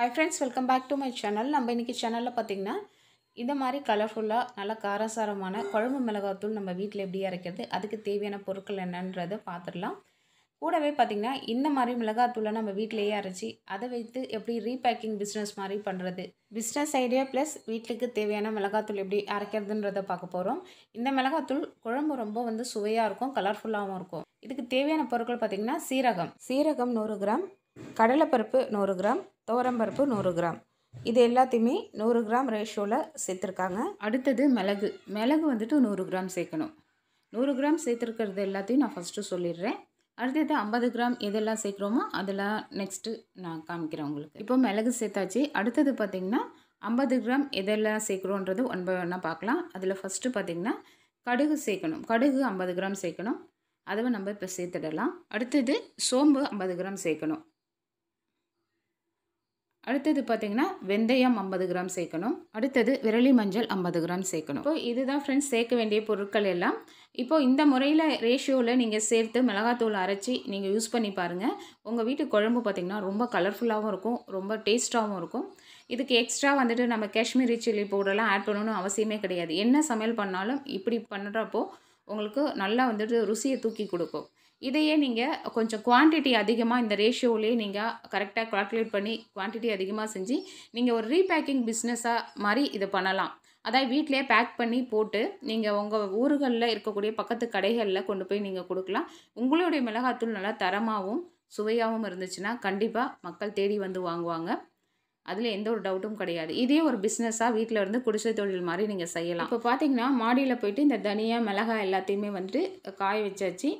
Hi friends, welcome back to my channel. நம்ம இன்னைக்கு சேனல்ல பாத்தீங்கன்னா இந்த மாதிரி கலர்ஃபுல்லா நல்ல காரசாரமான குழம்பு மிளகாய்த்தூள் நம்ம வீட்ல எப்படி அரைக்கிறது அதுக்கு தேவையான பொருட்கள் என்னன்றதை பார்த்துடலாம். கூடவே பாத்தீங்கன்னா இந்த மாதிரி மிளகாய்த்தூளை நம்ம வீட்லயே அரைச்சி அதை வைத்து எப்படி ரீபேக்கிங் பிசினஸ் மாதிரி பண்றது, பிசினஸ் ஐடியா பிளஸ் வீட்டுக்கு தேவையான மிளகாய்த்தூள் எப்படி அரைக்கிறதுன்றதை பார்க்க போறோம். இந்த மிளகாய்த்தூள் குழம்பு ரொம்ப சுவையா இருக்கும், கலர்ஃபுல்லாகவும் இருக்கும். இதுக்கு தேவையான பொருட்கள் பாத்தீங்கன்னா சீரகம் 100 கிராம், கடலைப்பருப்பு 100 கிராம், துவரம்பருப்பு 100 கிராம், இது எல்லாத்தையுமே 100 கிராம் ரேஷியோவில் சேர்த்துருக்காங்க. அடுத்தது மிளகு 100 கிராம் சேர்க்கணும். 100 கிராம் சேர்த்துருக்கிறது எல்லாத்தையும் நான் ஃபஸ்ட்டு சொல்லிடுறேன். அடுத்தது 50 கிராம் எதெல்லாம் சேர்க்குறோமோ அதெல்லாம் நெக்ஸ்ட்டு நான் காமிக்கிறேன் உங்களுக்கு. இப்போ மிளகு சேர்த்தாச்சு. அடுத்தது பார்த்திங்கன்னா 50 கிராம் எதெல்லாம் சேர்க்குறோன்றது ஒன் பை ஒன்னாக பார்க்கலாம். அதில் ஃபஸ்ட்டு பார்த்திங்கன்னா கடுகு சேர்க்கணும். கடுகு 50 கிராம் சேர்க்கணும், அதை நம்ம இப்போ சேர்த்துடலாம். அடுத்தது சோம்பு 50 கிராம் சேர்க்கணும். அடுத்தது பார்த்திங்கன்னா வெந்தயம் 50 கிராம் சேர்க்கணும். அடுத்தது விரலி மஞ்சள் 50 கிராம் சேர்க்கணும். இப்போ இதுதான் ஃப்ரெண்ட்ஸ் சேர்க்க வேண்டிய பொருட்கள் எல்லாம். இப்போது இந்த முறையில் ரேஷியோவில் நீங்கள் சேர்த்து மிளகாத்தூள் அரைச்சி நீங்கள் யூஸ் பண்ணி பாருங்கள். உங்கள் வீட்டு குழம்பு பார்த்திங்கன்னா ரொம்ப கலர்ஃபுல்லாகவும் இருக்கும், ரொம்ப டேஸ்ட்டாகவும் இருக்கும். இதுக்கு எக்ஸ்ட்ரா நம்ம காஷ்மீரி சில்லி பவுடர்லாம் ஆட் பண்ணணும்னு அவசியமே கிடையாது. என்ன சமையல் பண்ணாலும் இப்படி பண்ணுறப்போ உங்களுக்கு நல்லா ருசியை தூக்கி கொடுக்கும். இதையே நீங்கள் கொஞ்சம் குவான்டிட்டி அதிகமாக இந்த ரேஷியோவிலே நீங்கள் கரெக்டாக கால்குலேட் பண்ணி குவான்டிட்டி அதிகமாக செஞ்சு நீங்கள் ஒரு ரீபேக்கிங் பிஸ்னஸாக மாதிரி இதை பண்ணலாம். அதாவது வீட்டிலே பேக் பண்ணி போட்டு நீங்கள் உங்கள் ஊர்களில் இருக்கக்கூடிய பக்கத்து கடைகளில் கொண்டு போய் நீங்கள் கொடுக்கலாம். உங்களுடைய மிளகாத்தூள் நல்லா தரமாகவும் சுவையாகவும் இருந்துச்சுன்னா கண்டிப்பாக மக்கள் தேடி வந்து வாங்குவாங்க. அதில் எந்த ஒரு டவுட்டும் கிடையாது. இதே ஒரு பிஸ்னஸாக வீட்டில் இருந்து குடிசை தொழில் மாதிரி நீங்கள் செய்யலாம். இப்போ பார்த்தீங்கன்னா மாடியில் போயிட்டு இந்த தனியா மிளகாய் எல்லாத்தையுமே காய வச்சாச்சு.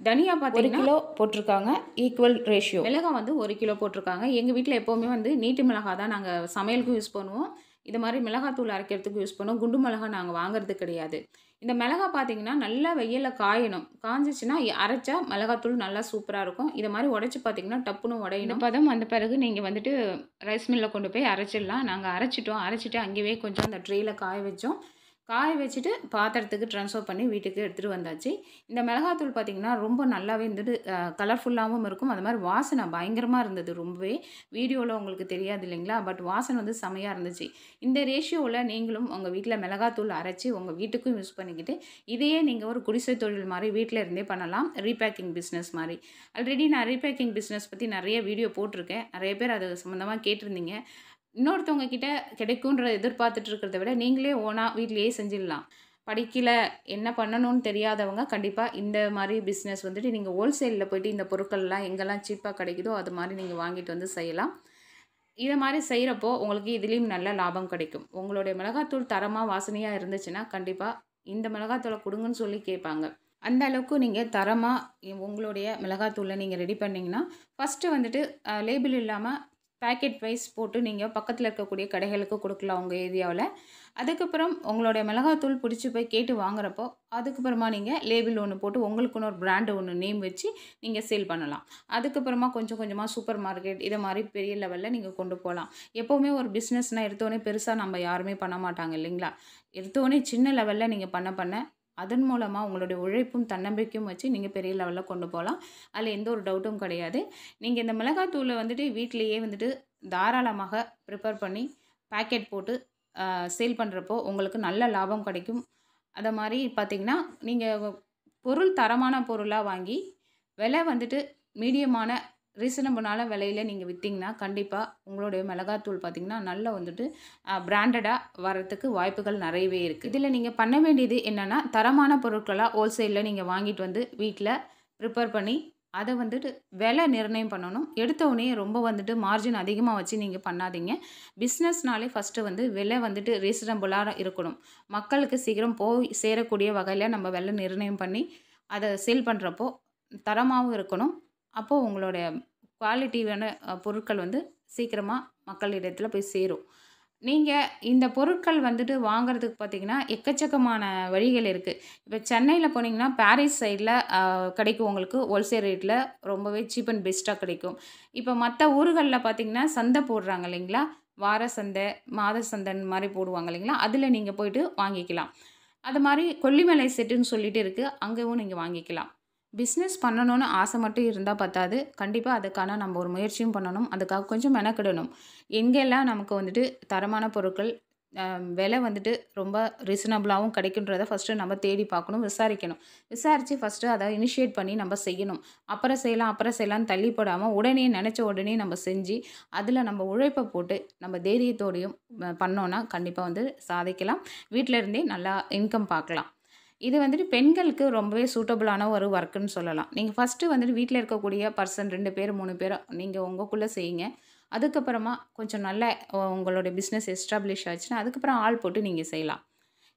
தனியா பார்த்தீங்கன்னா 1 கிலோ போட்டிருக்காங்க, ஈக்குவல் ரேஷியோ. மிளகாய் 1 கிலோ போட்டிருக்காங்க. எங்கள் வீட்டில் எப்போவுமே நீட்டு மிளகாய் தான் நாங்கள் சமையலுக்கும் யூஸ் பண்ணுவோம். இது மாதிரி மிளகாத்தூள் அரைக்கிறதுக்கு யூஸ் பண்ணுவோம். குண்டு மிளகாய் நாங்கள் வாங்குறது கிடையாது. இந்த மிளகாய் பார்த்தீங்கன்னா நல்லா வெயிலில் காயணும். காஞ்சிச்சுன்னா அரைச்சா மிளகாத்தூள் நல்லா சூப்பராக இருக்கும். இதை மாதிரி உடைச்சி பார்த்தீங்கன்னா டப்புன்னு உடையணும். பதம் வந்த பிறகு நீங்கள் ரைஸ் மில்லில் கொண்டு போய் அரைச்சிடலாம். நாங்கள் அரைச்சிட்டு அங்கேயே கொஞ்சம் அந்த ட்ரேயில் காய வச்சோம். காய வச்சுட்டு பாத்திரத்துக்கு ட்ரான்ஸ்ஃபர் பண்ணி வீட்டுக்கு எடுத்துகிட்டு வந்தாச்சு. இந்த மிளகாத்தூள் பார்த்திங்கன்னா ரொம்ப நல்லாவே கலர்ஃபுல்லாகவும் இருக்கும். அது மாதிரி வாசனை பயங்கரமாக இருந்தது. ரொம்பவே வீடியோவில் உங்களுக்கு தெரியாது இல்லைங்களா, பட் வாசனை செமையாக இருந்துச்சு. இந்த ரேஷியோவில் நீங்களும் உங்கள் வீட்டில் மிளகாத்தூள் அரைச்சி உங்கள் வீட்டுக்கும் யூஸ் பண்ணிக்கிட்டு இதையே நீங்கள் ஒரு குடிசை தொழில் மாதிரி வீட்டில் இருந்தே பண்ணலாம், ரீபேக்கிங் பிஸ்னஸ் மாதிரி. ஆல்ரெடி நான் ரீபேக்கிங் பிஸ்னஸ் பற்றி நிறைய வீடியோ போட்டிருக்கேன். நிறைய பேர் அது சம்மந்தமாக கேட்டிருந்தீங்க. இன்னொருத்தவங்க கிட்ட கிடைக்கும்ன்றதை எதிர்பார்த்துட்டு இருக்கிறத விட நீங்களே ஓனாக வீட்லேயே செஞ்சிடலாம். படிக்கல என்ன பண்ணணும்னு தெரியாதவங்க கண்டிப்பாக இந்த மாதிரி பிஸ்னஸ் நீங்கள் ஹோல்சேலில் போய்ட்டு இந்த பொருட்கள்லாம் எங்கெல்லாம் சீப்பாக கிடைக்குதோ அது மாதிரி நீங்கள் வாங்கிட்டு செய்யலாம். இதை மாதிரி செய்கிறப்போ உங்களுக்கு இதுலேயும் நல்ல லாபம் கிடைக்கும். உங்களுடைய மிளகாத்தூள் தரமாக வாசனையாக இருந்துச்சுன்னா கண்டிப்பாக இந்த மிளகாத்தூளை கொடுங்கன்னு சொல்லி கேட்பாங்க. அந்த அளவுக்கு நீங்கள் தரமாக உங்களுடைய மிளகாத்தூளை நீங்கள் ரெடி பண்ணிங்கன்னா ஃபஸ்ட்டு லேபிள் இல்லாமல் பேக்கெட் வைஸ் போட்டு நீங்கள் பக்கத்தில் இருக்கக்கூடிய கடைகளுக்கு கொடுக்கலாம் உங்கள் ஏரியாவில். அதுக்கப்புறம் உங்களுடைய மிளகாத்தூள் பிடிச்சி போய் கேட்டு வாங்குறப்போ அதுக்கப்புறமா நீங்கள் லேபிள் ஒன்று போட்டு உங்களுக்குன்னு ஒரு பிராண்டு ஒன்று நேம் வச்சு நீங்கள் சேல் பண்ணலாம். அதுக்கப்புறமா கொஞ்சம் கொஞ்சமாக சூப்பர் மார்க்கெட் இதை மாதிரி பெரிய லெவலில் நீங்கள் கொண்டு போகலாம். எப்போவுமே ஒரு பிஸ்னஸ்னால் எடுத்தோடனே பெருசாக நம்ம யாருமே பண்ண மாட்டாங்க இல்லைங்களா. எடுத்தோடனே சின்ன லெவலில் நீங்கள் பண்ண அதன் மூலமாக உங்களுடைய உழைப்பும் தன்னம்பிக்கையும் வச்சு நீங்கள் பெரிய லெவலில் கொண்டு போகலாம். அதில் எந்த ஒரு டவுட்டும் கிடையாது. நீங்கள் இந்த மிளகாத்தூளை வீட்டிலையே தாராளமாக ப்ரிப்பேர் பண்ணி பேக்கெட் போட்டு சேல் பண்ணுறப்போ உங்களுக்கு நல்ல லாபம் கிடைக்கும். அதை மாதிரி பார்த்திங்கன்னா நீங்கள் பொருள் தரமான பொருளாக வாங்கி விலை மீடியமான ரீசனபிளான விலையில் நீங்கள் விற்றீங்கன்னா கண்டிப்பாக உங்களுடைய மிளகாத்தூள் பார்த்திங்கன்னா நல்லா பிராண்டடாக வரத்துக்கு வாய்ப்புகள் நிறையவே இருக்குது. இதில் நீங்கள் பண்ண வேண்டியது என்னென்னா தரமான பொருட்களாக ஹோல்சேலில் நீங்கள் வாங்கிட்டு வீட்டில் ப்ரிப்பேர் பண்ணி அதை விலை நிர்ணயம் பண்ணணும். எடுத்தவுடனே ரொம்ப மார்ஜின் அதிகமாக வச்சு நீங்கள் பண்ணாதீங்க. பிஸ்னஸ்னாலே ஃபஸ்ட்டு விலை ரீசனபிளாக இருக்கணும். மக்களுக்கு சீக்கிரம் போய் சேரக்கூடிய வகையில் நம்ம விலை நிர்ணயம் பண்ணி அதை சேல் பண்ணுறப்போ தரமாகவும் இருக்கணும். அப்போது உங்களுடைய குவாலிட்டியான பொருட்கள் சீக்கிரமாக மக்களிடத்தில் போய் சேரும். நீங்கள் இந்த பொருட்கள் வாங்குறதுக்கு பார்த்திங்கன்னா எக்கச்சக்கமான வழிகள் இருக்குது. இப்போ சென்னையில் போனீங்கன்னா பாரிஸ் சைடில் கிடைக்கும், உங்களுக்கு ஹோல்சேல் ரேட்டில் ரொம்பவே சீப் அண்ட் பெஸ்ட்டாக கிடைக்கும். இப்போ மற்ற ஊர்களில் பார்த்திங்கன்னா சந்தை போடுறாங்க இல்லைங்களா, வார சந்தை மாத சந்தைன்னு மாதிரி போடுவாங்க இல்லைங்களா, அதில் நீங்கள் போய்ட்டு வாங்கிக்கலாம். அது மாதிரி கொல்லிமலை செட்டுன்னு சொல்லிட்டு இருக்குது, அங்கேயும் நீங்கள் வாங்கிக்கலாம். பிஸ்னஸ் பண்ணணும்னு ஆசை மட்டும் இருந்தால் பத்தாது. கண்டிப்பாக அதுக்கான நம்ம ஒரு முயற்சியும் பண்ணணும். அதுக்காக கொஞ்சம் மெனக்கிடணும். எங்கெல்லாம் நமக்கு வந்துட்டு தரமான பொருட்கள் விலை வந்துட்டு ரொம்ப ரீசனபிளாகவும் கிடைக்குன்றத ஃபஸ்ட்டு நம்ம தேடி பார்க்கணும், விசாரிக்கணும். விசாரித்து ஃபஸ்ட்டு அதை இனிஷியேட் பண்ணி நம்ம செய்யணும். அப்புறம் செய்யலாம் அப்புறம் செய்யலாம்னு தள்ளி போடாமல் உடனே நினச்ச உடனே நம்ம செஞ்சு அதில் நம்ம உழைப்பை போட்டு நம்ம தைரியத்தோடையும் பண்ணோன்னா கண்டிப்பாக வந்து சாதிக்கலாம். வீட்டில் இருந்தே நல்லா இன்கம் பார்க்கலாம். இது வந்துட்டு பெண்களுக்கு ரொம்பவே சூட்டபுளான ஒரு ஒர்க்குன்னு சொல்லலாம். நீங்கள் ஃபஸ்ட்டு வந்துட்டு வீட்டில் இருக்கக்கூடிய பர்சன் 2 பேர் 3 பேர் நீங்கள் உங்களுக்குள்ளே செய்யுங்க. அதுக்கப்புறமா கொஞ்சம் நல்ல உங்களுடைய பிஸ்னஸ் எஸ்டாப்ளிஷ் ஆச்சுன்னா அதுக்கப்புறம் ஆள் போட்டு நீங்கள் செய்யலாம்.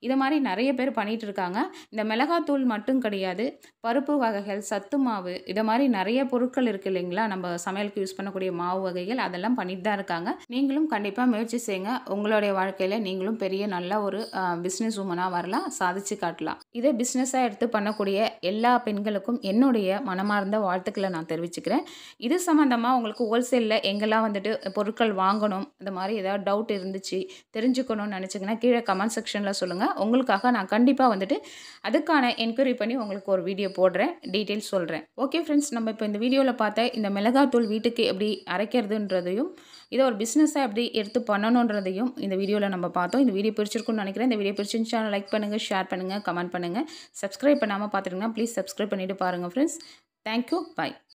இதை மாதிரி நிறைய பேர் பண்ணிகிட்டு இருக்காங்க. இந்த மிளகாத்தூள் மட்டும் கிடையாது, பருப்பு வகைகள், சத்து மாவு, இதை மாதிரி நிறைய பொருட்கள் இருக்குது இல்லைங்களா, நம்ம சமையலுக்கு யூஸ் பண்ணக்கூடிய மாவு வகைகள் அதெல்லாம் பண்ணிட்டு தான் இருக்காங்க. நீங்களும் கண்டிப்பாக முயற்சி செய்யுங்க. உங்களுடைய வாழ்க்கையில் நீங்களும் பெரிய நல்ல ஒரு பிஸ்னஸ் உமனாக வரலாம், சாதிச்சு காட்டலாம். இதை பிஸ்னஸாக எடுத்து பண்ணக்கூடிய எல்லா பெண்களுக்கும் என்னுடைய மனமார்ந்த வாழ்த்துக்களை நான் தெரிவிச்சுக்கிறேன். இது சம்மந்தமாக உங்களுக்கு ஹோல்சேலில் எங்கெல்லாம் வந்துட்டு பொருட்கள் வாங்கணும், இந்த மாதிரி ஏதாவது டவுட் இருந்துச்சு தெரிஞ்சுக்கணும்னு நினச்சிங்கன்னா கீழே கமெண்ட் செக்ஷனில் சொல்லுங்கள். உங்களுக்காக நான் கண்டிப்பாக வந்துட்டு அதுக்கான என்கொயரி பண்ணி உங்களுக்கு ஒரு வீடியோ போடுறேன், டீட்டெயில்ஸ் சொல்கிறேன். ஓகே ஃப்ரெண்ட்ஸ், நம்ம இப்போ இந்த வீடியோவில் பார்த்த இந்த மிளகாத்தூள் வீட்டுக்கு எப்படி அரைக்கிறதுன்றதையும் இதை ஒரு பிஸ்னஸாக எப்படி எடுத்து பண்ணணுன்றதையும் இந்த வீடியோவில் நம்ம பார்த்தோம். இந்த வீடியோ பிடிச்சிருக்குன்னு நினைக்கிறேன். இந்த வீடியோ பிடிச்சிருந்துச்சுன்னா லைக் பண்ணுங்கள், ஷேர் பண்ணுங்கள், கமெண்ட் பண்ணுங்கள். சப்ஸ்கிரைப் பண்ணாமல் பார்த்துட்டிங்கன்னா ப்ளீஸ் சப்ஸ்கிரைப் பண்ணிவிட்டு பாருங்கள் ஃப்ரெண்ட்ஸ். தேங்க்யூ, பாய்.